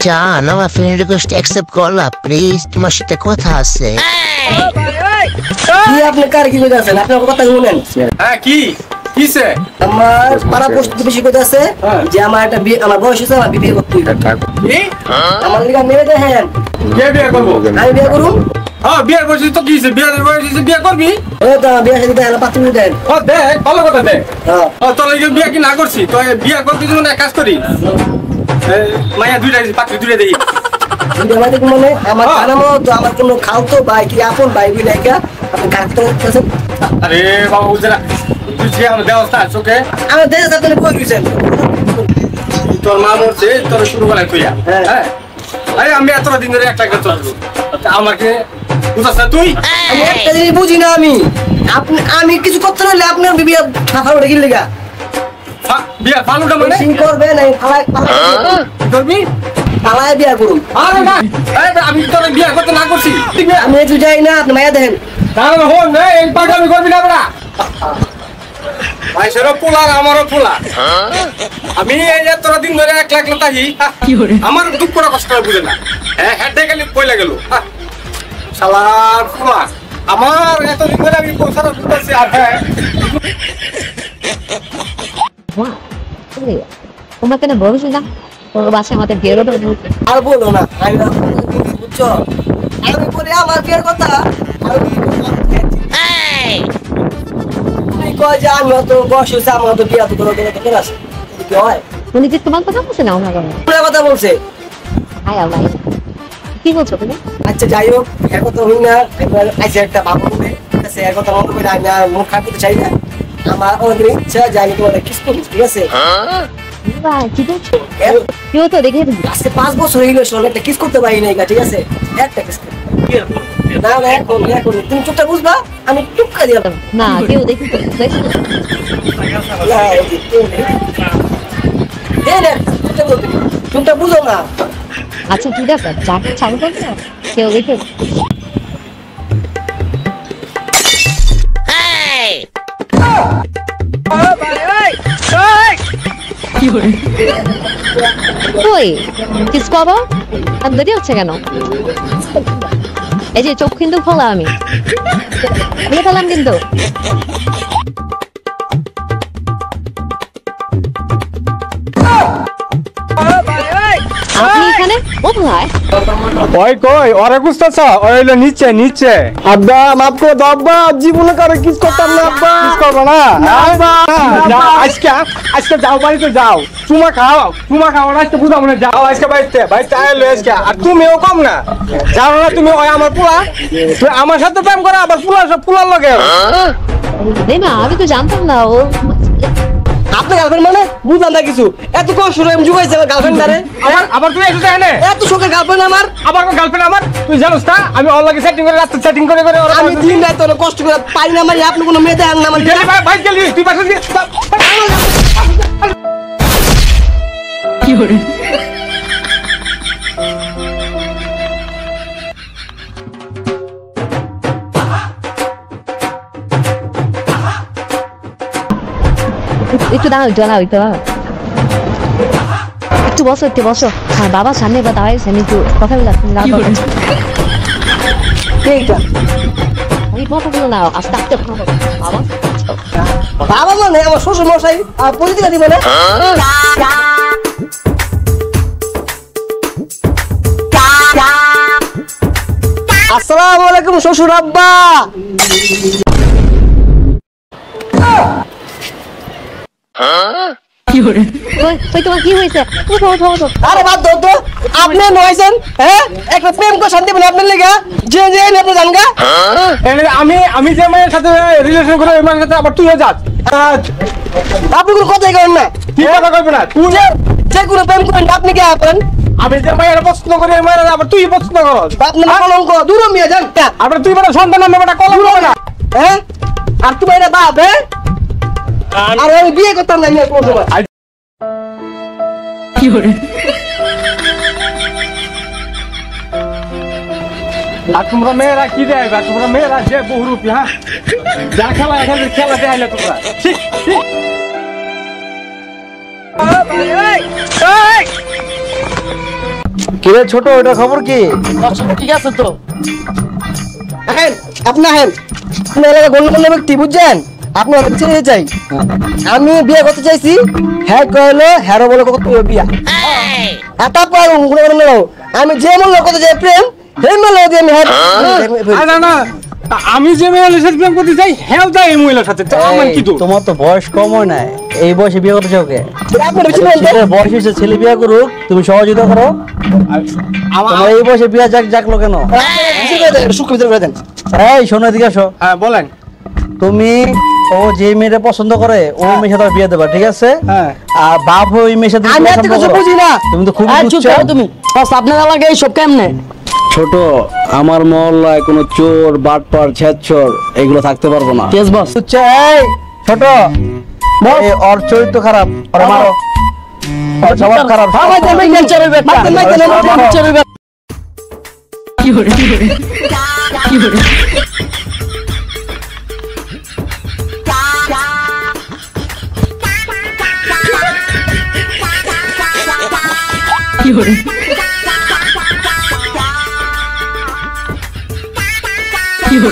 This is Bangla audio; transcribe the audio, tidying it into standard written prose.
জান আমার ফ্রেন্ড রিকোয়েস্ট অ্যাকসেপ্ট করলা প্লিজ, তোমার সাথে কথা আছে। কি আপনি কার কি কইতাছেন? আপনি কথা শুনেন। হ্যাঁ কি কিসে? আমার পাড়া প্রতিবেশী কইতাছে যে আমার একটা বিয়ে, আমার বয়স হইছে, আমার বিয়ে করতে হবে। কি? আমার লিগা মেরে দেখেন। কে বিয়ে করব? আমি বিয়ে করব। হ্যাঁ বিয়ে করছিস তো কিসে? বিয়ে করবি? এই তো বিয়ে শাদী দেন, পাত্র দেন। ও দেখ ভালো কথা দেখ। হ্যাঁ ও তোর লাগি বিয়ে কি না করছি? তো বিয়ে করতে জন্য এক কাজ করি, মায়া দুইটা পাত্রী দুইটা দেই। মানে আমার জানামো তো আমার কোনো খাওতো ভাই কি আপন ভাই বই নাইকা আপনি কাটতে করতেছেন। আরে বাবা বুঝরা তুই যে আমার দেওয়া চোখে আমার দেশ আপনি কই গেছেন? তোর মা মরছে তোর শুরু করাই তুই। হ্যাঁ আরে আমি এত দিন ধরে একটা কাজ চলবো আমাকে বুঝাস না তুই? আমি একটা জিনিস বুঝি না আপনি আমি কিছু করতে হলে আপনার বিয়ে ফাফা উঠে গেলে গা বিয়া ফালুটা মানে সিং করবে না ফালাই করবি? ফালাই বিয়া করুন। আরে না আমি তোর বিয়া করতে না করছি। আমি একটু যাই না, আপনি মায়া দেখেন। তাহলে হন না এই পাগলামি করবি না বড়া। ভাইসেরও পোলার আমারও পোলা। আমি এই যে তোরা দিন ধরে এক লাখ লাতাহি আমার দুঃখটা কষ্ট করে বুঝে না। হ্যাঁ হেডে গেলে পয়লা গেল শালার পোলা। আমার এতদিন ধরে আমি পয়সাটা বুঝতেছি। আর হ্যাঁ তোমরা কেন বলছো না ওর বাসায় আমাদের বিয়ের কথা? আর বলো না, আমি বুঝছো আমি বলি আমার বিয়ের কথা। তুমি কয় যে আমি তো বয়স হয়েছে, আমার তো বিয়া তো করে দেবে আছে কি হয়? উনি কি তোমার কথা বলছে না ওনার কথা বলছে? হাই আল্লাহ, কি বলছো তুমি? আচ্ছা যাই হোক, এর কথা হই না। একবার আইসে একটা ভাবো বলে ঠিক আছে, এর কথা মনে করে আমি আর মুখ খাইতে চাই না। আমার ওদের ইচ্ছা যে আমি তোমাদের কিস করি, ঠিক আছে? কি বলছো? কেউ তো দেখে আজকে 5 বছর হয়ে গেল একটা কিস করতে পারি নাই, ঠিক আছে? একটা কিস না না এখন তুমি চুপটা বুঝবা, আমি টুপকা দিলাম না, কেউ দেখি তো চুপটা বুঝো না। আচ্ছা ঠিক আছে, যাকে ছাড়ো করছো কেউ দেখে কই কিস করবো? আর দেরি হচ্ছে কেন? এই যে চোখ কিন্তু খোলা, আমি বলে ফেলাম কিন্তু। আপনি এখানে কোথায়? ওই কই ওরে গুস্তাছ? ওই হলো নিচে নিচে। আব্বা মাফ করে দাও আব্বা, জীবনে কারো কিস করতাম না আব্বা। কিস করব না আব্বা। আজকে যাও বাড়িতে যাও, চুমা খাও না আজকে বুঝাবো না। যাও আজকে বাড়িতে আইলো আজকে। আর তুমিও কম না জানো না, তুমি ওই আমার পোলা, তুই আমার সাথে প্রেম করে আবার পোলার লগে। না আমি তো জানতাম না ও আপনার গার্লফ্রেন্ড মানে বুঝলাম না কিছু। এত কষ্ট আমি জুগাইছি আমার গার্লফ্রেন্ড দারে। আবার তুই এসে এনে এত শোকের গার্লফ্রেন্ড আমার, আবার গার্লফ্রেন্ড আমার। তুই জানোস না আমি ওর লাগে সেটিং করে রাতে সেটিং করে আমি দিন রাত অনেক কষ্ট করে পাই না। মানে আপনি কোনো মেয়ে দেখেন না আমার ভাই গেলি তুই বাসা দিয়ে কি করে একটু দাঁড়াও একটু বসো। হ্যাঁ বাবা সামনে বা দাঁড়াইছে, আমি একটু কথা বলে আমি কথা বলো না, আস্তে আস্তে বাবা মানে আমার শ্বশুর মশাই পরিচিত দিব না। আসসালামু আলাইকুম শ্বশুর আব্বা। তোমার কি হয়েছে? আরে বাদ দাও তো, আপনি নয়ছেন হ্যাঁ একটা প্রেম করে শান্তি বলে আপনার লেগা যে আপনি জানগা। আমি যে মায়ের সাথে রিলেশন করে ওই মায়ের সাথে আবার তুইও যাস। আপনি কোনো কথাই করেন না। কি কথা কইবে না? তুই যে কোনো প্রেম করেন আপনি কি আপন? আমি যে মায়ের পছন্দ করি ওই মায়ের আবার তুই পছন্দ করস। আপনি কলঙ্ক দূর মিয়া যান। আবার তুই বড় সন্তান নামে একটা কলঙ্ক না হ্যাঁ? আর তুমি এটা বাপ হ্যাঁ? আর আমি বিয়ে করতাম না কোনো সময়। আর তোমরা মেয়েরা কি দেয় বা তোমরা মেয়েরা যে বহুরূপী হ্যাঁ যা খেলা এখানে খেলা দেয় তোমরা ঠিক ঠিক কিরে ছোট ওটা খবর কি? ঠিক আছে তো হেন আপনি হেন আপনি এলাকা গণ্যমান্য ব্যক্তি বুঝছেন আপনার চিনে চাই আমি বিয়ে করতে চাইছি হ্যাঁ কইলো হ্যারো বলে কত বিয়া এটা পর আমি যে মূল্য কত যাই প্রেম সেই মূল্য দিয়ে আমি হ্যাঁ না না আমি যে মেয়ের সাথে প্রেম করতে চাই হ্যাঁ তাই এই মহিলার সাথে আমার কি দোষ? তোমার তো বয়স কম হয় না, এই বয়সে বিয়ে করতে চাও কে? আপনার বেশি বলতে বয়স হয়েছে ছেলে বিয়ে করুক, তুমি সহযোগিতা করো। তোমার এই বয়সে বিয়ে জাগলো কেন? সুখ ভিতরে করে দেন এই শোনো এদিকে আসো। হ্যাঁ বলেন। তুমি ও যে মেয়েটা পছন্দ করে ওই মেয়ের সাথে বিয়ে দেবা, ঠিক আছে? হ্যাঁ। আর বাপ ওই মেয়ের সাথে আমি এত কিছু বুঝি না তুমি তো খুব তুমি আপনার এলাকায় এইসব কেমনে ছোট। আমার মহল্লায় কোনো চোর বাটপার ছেদচোর এগুলো থাকতে পারবো না। কেস বস বুঝছো? এই ছোট ওর চরিত্র খারাপ, ওর মারো, ওর স্বভাব খারাপ। কি